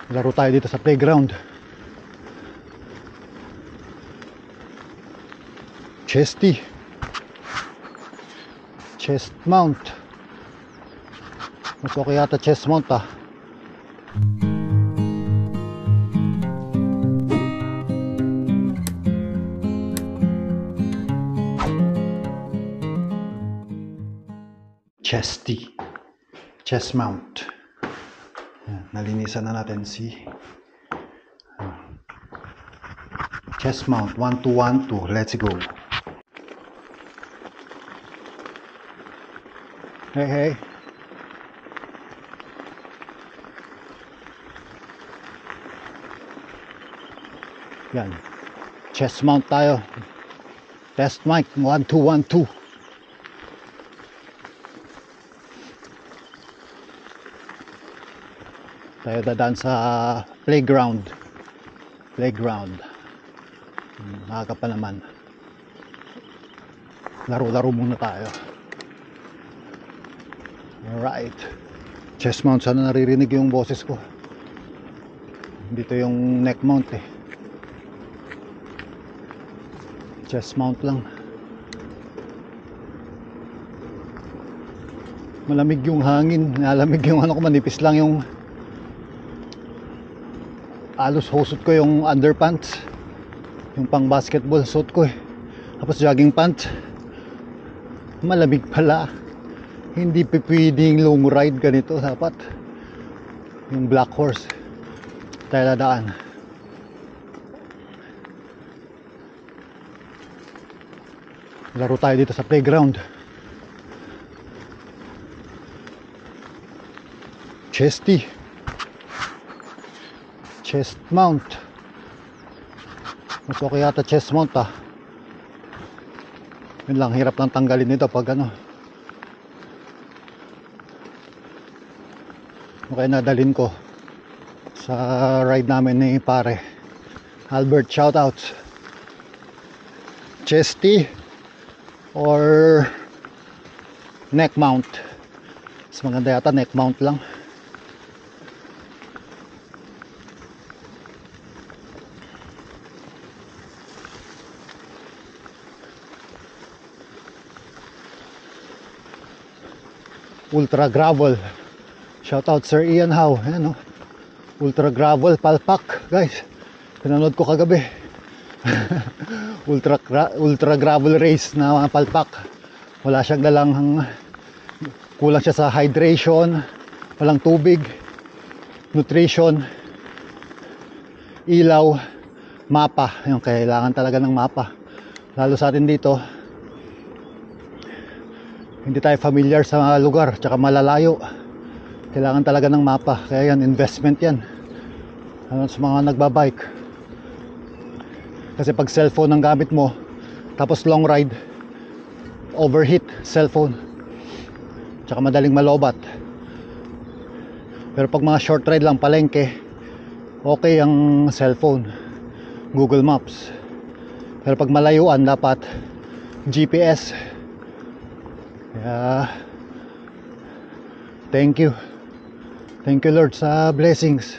Laro tayo dito sa playground. Chesty. Chest mount. Mas okay yata chest mount ah. Chesty. Chest mount. Nalinisan na natin si chest mount 1212. Let's go. Hey, hey. Yan. Chest mount tayo. Test mic 1212. Tayo dadaan sa playground. Maaga pa naman. Laro-laro muna tayo. Alright. Chest mount, sana naririnig yung boses ko. Dito yung neck mount eh. Chest mount lang. Malamig yung hangin. Nalamig yung ano ko, manipis lang yung alos hosot ko, yung underpants, yung pang basketball suit ko eh. Tapos jogging pants. Malamig pala. Hindi pwedeng long ride ganito. Dapat yung Black Horse tayo dadaan. Laro tayo dito sa playground. Chesty. Chest mount. Mas okay yata chest mount ah. Yun lang, hirap lang tanggalin nito pag ano. Okay, nadalin ko sa ride namin ni pare Albert. Shoutouts. Chesty or neck mount. Mas maganda yata neck mount lang. Ultra gravel. Shout out Sir Ian Howe. Ayan, no? Ultra gravel palpak, guys. Pinanood ko kagabi. Ultra gravel race na palpak. Wala siyang dalang, kulang siya sa hydration, walang tubig, nutrition, ilaw, mapa. Yung kailangan talaga ng mapa. Lalo sa atin dito, hindi tayo familiar sa lugar, tsaka malalayo. Kailangan talaga ng mapa. Kaya yan, investment yan. Ano sa mga nagbabike. Kasi pag cellphone ang gamit mo, tapos long ride, overheat cellphone, tsaka madaling malobat. Pero pag mga short ride lang, palengke, okay ang cellphone, Google Maps. Pero pag malayuan, dapat GPS. Kaya thank you Lord sa blessings.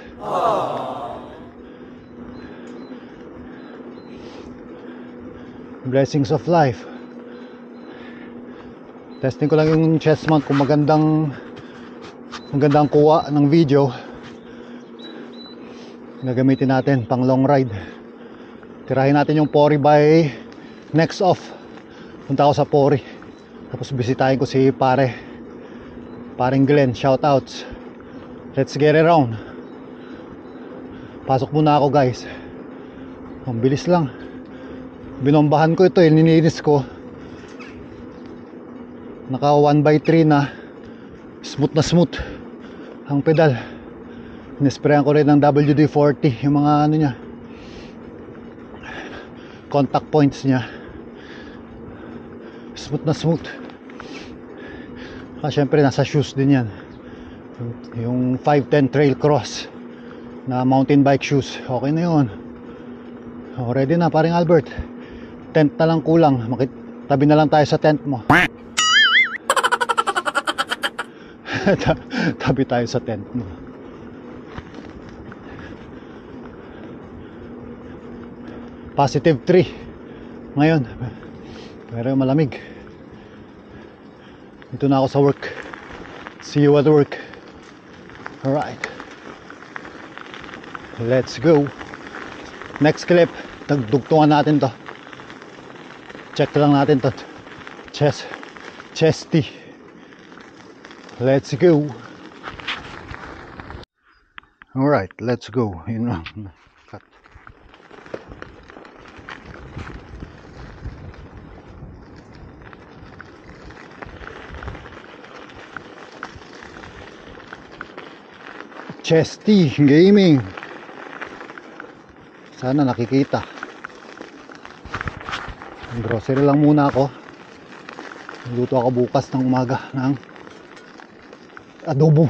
Blessings of life. Testing ko lang yung chest mount kung magandang kuha ng video. Gagamitin natin pang long ride. Tirahin natin yung Pori by next off. Punta ako sa Pori. Tapos bisitahin ko si paring Glenn. Shoutouts. Let's get around. Pasok muna ako, guys. Ang bilis lang. Binombahan ko ito, nininis ko. Naka 1x3 na. Smooth na smooth ang pedal. Nisprayan ko rin ng WD-40, yung mga ano niya, contact points niya. Smooth na smooth. Syempre nasa shoes din yan, yung 510 Trail Cross na mountain bike shoes. Okay na yun. Ready na paring Albert. Tent na lang kulang. Tabi na lang tayo sa tent mo. Tabi tayo sa tent mo. positive 3 ngayon, pero malamig. Dito na ako sa work. See you at work. Alright, let's go. Next clip, dugtungan natin to. Check lang natin to. Chesty. Let's go. Alright, let's go. Yun lang. Cut. Chesty Gaming. Sana nakikita. Grocery lang muna ako. Luto ako bukas ng umaga ng adobo.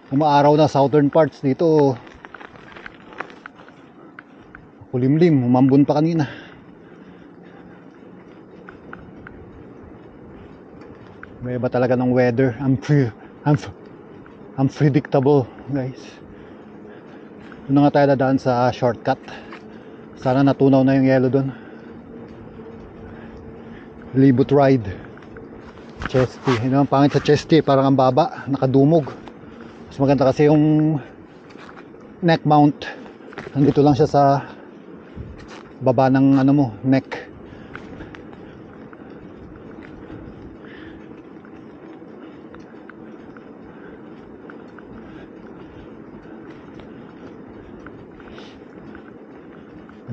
Umaaraw na southern parts dito. Kulimlim, umambon pa kanina. May iba talaga ng weather. Unpredictable, guys. Doon na nga tayo dadaan sa shortcut. Sana natunaw na yung yellow doon. Libot ride. Chesty. Yun ang pangit sa Chesty, parang ang baba, nakadumog. Mas maganda kasi yung neck mount. Nandito lang siya sa baba ng ano mo, neck.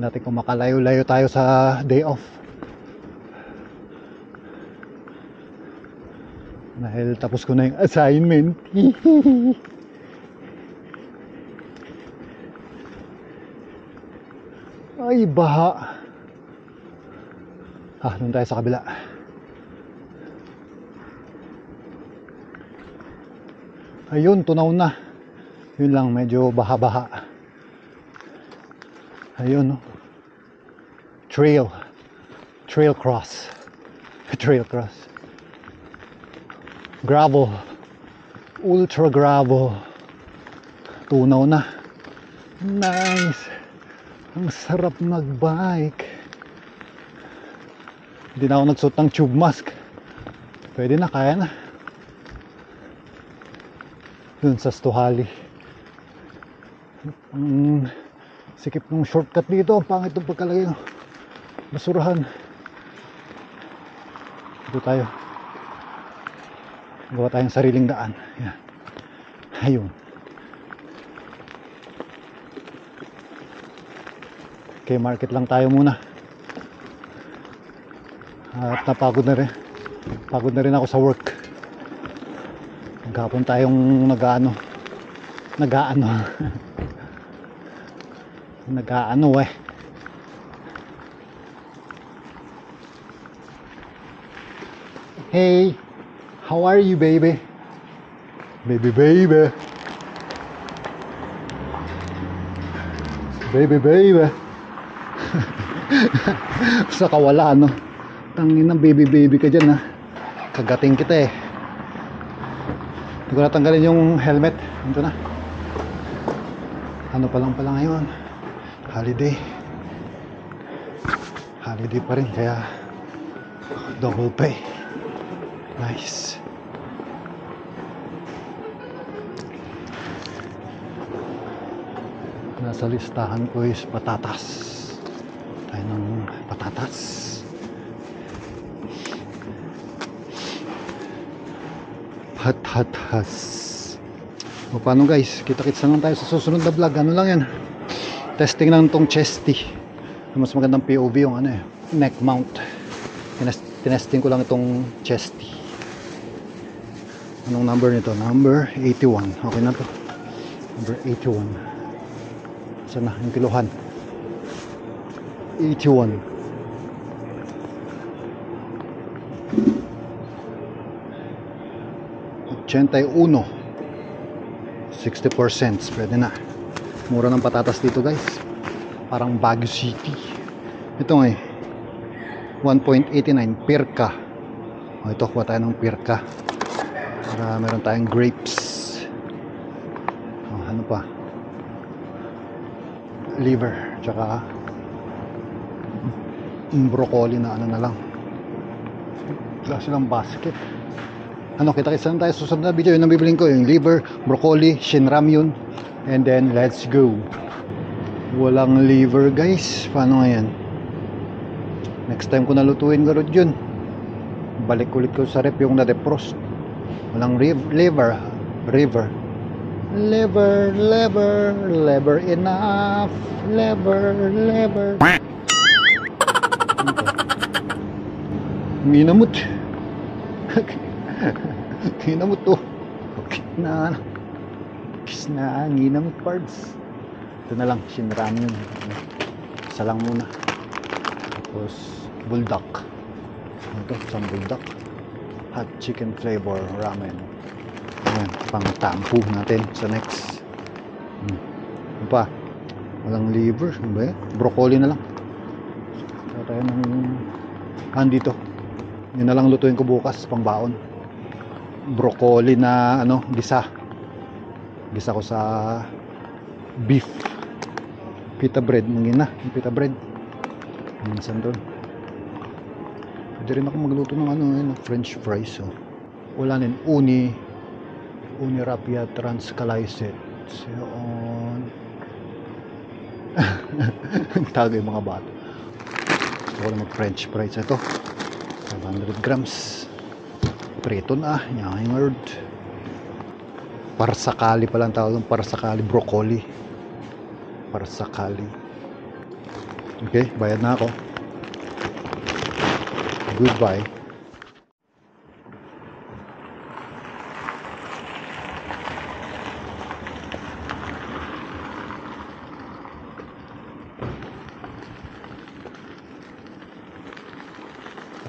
Natin kung makalayo-layo tayo sa day off. Dahil tapos ko na yung assignment. Ay, baha. Doon tayo sa kabila. Ayun, tunaw na. Yun lang, medyo baha-baha. Ayun, no? Trail cross. Gravel. Ultra gravel. Tunaw na. Nice. Ang sarap magbike. Hindi na ako nagsuot ng tube mask. Pwede na, kaya na. Dun sa Stuhali. Sikip ng shortcut dito. Ang pangit ng pagkalagay ng basurahan. Dito tayo. Gawa tayong sariling daan. Yan. Ayun. Okay, market lang tayo muna. At napagod na rin. Pagod na rin ako sa work. Maghapon tayong nag-aano eh. Hey, how are you, baby? Baby. Sa kawala, no? Tangin ng baby ka dyan, ha? Kagating kita, eh. Hindi ko natanggalin yung helmet. Ito na. Ano pa lang pala ngayon? Holiday pa rin, kaya double pay. Nice. Nasa listahan ko is patatas. Tayo ng patatas. Patatas. O paano, guys? Kita-kits lang tayo sa susunod na vlog. Ano lang yan? Testing lang tong Chesty. Mas magandang POV yung ano, neck mount. Tinesting ko lang itong Chesty. Anong number nito? Number 81. Okay na to. Number 81. Saan na? Yung kiluhan. 81. $81. 60%. Pwede na. Mura ng patatas dito, guys. Parang Baguio City. Ito nga, 1.89 pirka. Ito, kuha tayo ng pirka. Para meron tayong grapes. Ano pa? liver, tsaka broccoli na ano na lang. Wala silang basket. Ano, kita-kita lang tayo susunod na video. Yung nabibiling ko, yung liver, broccoli, shinram yun. And then, let's go. Walang liver guys. Paano nga yan? Next time ko nalutuin garod yun. Balik ulit ko sa rep yung na-defrost. Walang liver. Liver enough. Liver. Minamut. Ginamot to. Okay na. Kiss na. Ginamot parts. Ito na lang. Shinram yun. Isa lang muna. Tapos buldak. Ito. Isang buldak. Hot chicken flavor ramen. Ayan. Pang tampo natin sa next. Ano pa? Walang liver. Ano ba yan? Broccoli na lang. Kaya tayo ng andito. Yun na lang lutuin ko bukas. Pang baon. Broccoli na ano, gisa ko sa beef pita bread. Mangin na yung pita bread minsan doon. Pwede rin ako magluto ng ano, french fries. So wala nin uni rapia transkaliset on tago yung mga bata. Gusto ko na mag french fries. Ito 500 grams prito na, yung word. Parsakali pala ang tawag ng parsakali, broccoli. Parsakali. Okay, bayad na ako. Goodbye.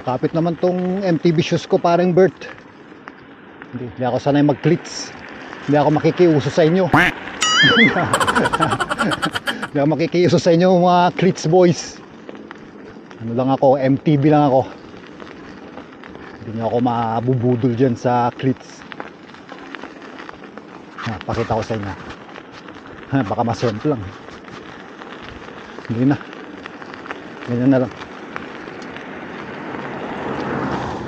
Kapit naman tong MTB shoes ko, parang Bert. Hindi ako sanay mag-cleats. Hindi ako makikiuso sa inyo. Hindi ako makikiuso sa inyo mga cleats boys. Ano lang ako, MTB lang ako. Hindi nyo ako mabubudol dyan sa cleats. Pakita ko sa inyo. Baka masemp lang. Hindi na. Ganyan na lang.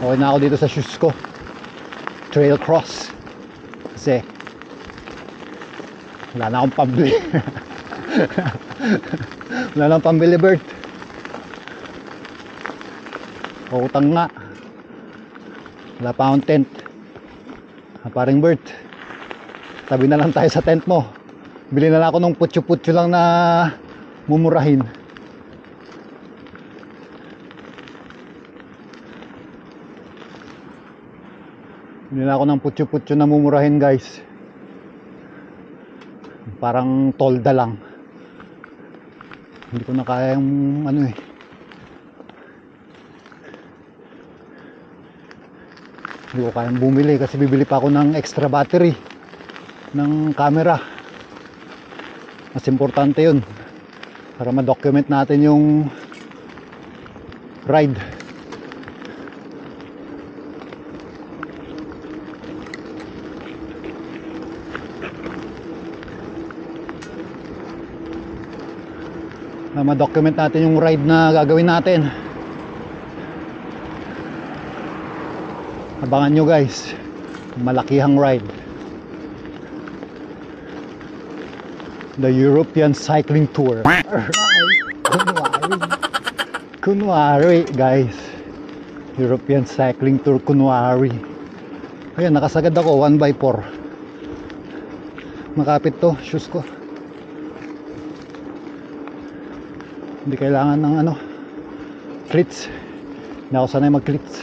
Okay na ako dito sa shoes ko. Trail cross. Kasi wala na akong pambili. Wala na akong pambili, Bert. Utang nga. Wala pa akong tent. Paring Bert, tabi na lang tayo sa tent mo. Bili na lang ako ng putyo-putyo lang na mumurahin. Hindi na ako ng putyo-putyo na mumurahin guys. Parang tolda lang. Hindi ko na kaya yung ano eh. Hindi ko kayang bumili kasi bibili pa ako ng extra battery ng camera. Mas importante yun para ma-document natin yung ride. Ma-document natin yung ride na gagawin natin. Abangan nyo guys, malakihang ride. The European Cycling Tour. Kunwari guys, European Cycling Tour kunwari. Ayan, nakasagad ako 1x4. Makapit to, shoes ko. Hindi kailangan ng ano, cleats. Hindi ako sanay mag-cleats.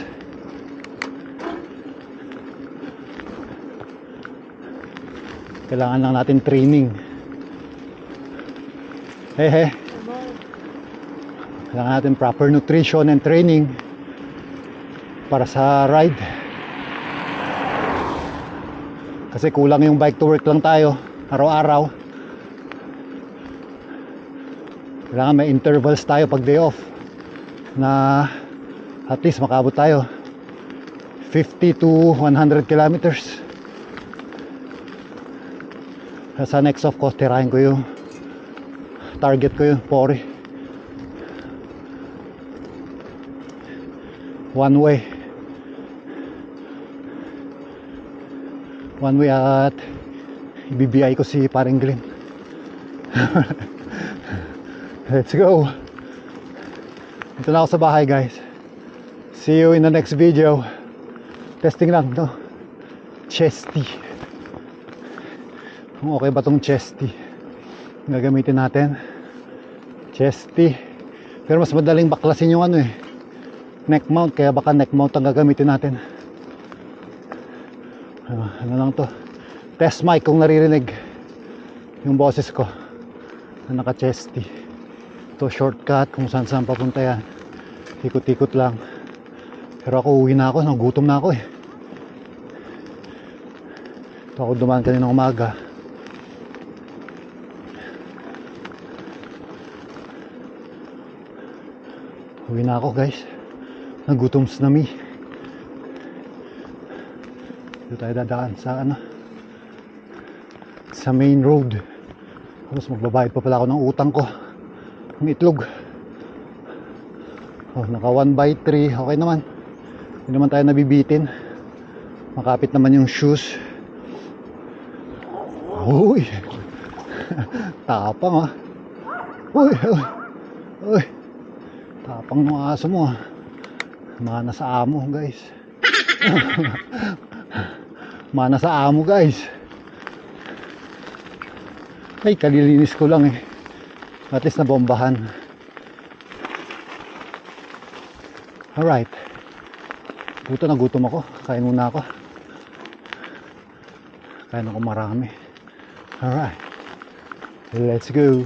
Kailangan lang natin training. Kailangan natin proper nutrition and training para sa ride. Kasi kulang yung bike to work lang tayo araw-araw. Kailangan may intervals tayo pag day off na at least makaabot tayo 50 to 100 kilometers. Sa next off ko tirahin ko yung target ko yun, Pori. One way at ibibiyay ko si paring Glenn. Let's go. Ito na ako sa bahay, guys. See you in the next video. Testing lang to. Chesty. Kung okay ba tong chesty gagamitin natin. Chesty. Pero mas madaling baklasin yung ano eh, neck mount, kaya baka neck mount ang gagamitin natin. Ano lang to, test mic kung naririnig yung boses ko na naka chesty. Ito shortcut kung saan saan papunta yan, ikot-ikot lang. Pero ako uwi na ako, nagutom na ako eh. Ito ako dumaan kanina umaga. Uwi na ako, guys. Nagutom na mi. Dito tayo dadaan sa ano, sa main road. Tapos magbabayad pa pala ako ng utang ko, ng itlog. Oh, naka 1/3. Okay naman, hindi naman tayo nabibitin. Makapit naman yung shoes. Uy. Tapang ah. Uy. Tapang ng aso mo ah. Mana sa amo, guys. Mana sa amo, guys. Ay, kalilinis ko lang eh. At least nabombahan. Alright. Gutom na gutom ako. Kain muna ako. Kain ako marami. Alright. Let's go.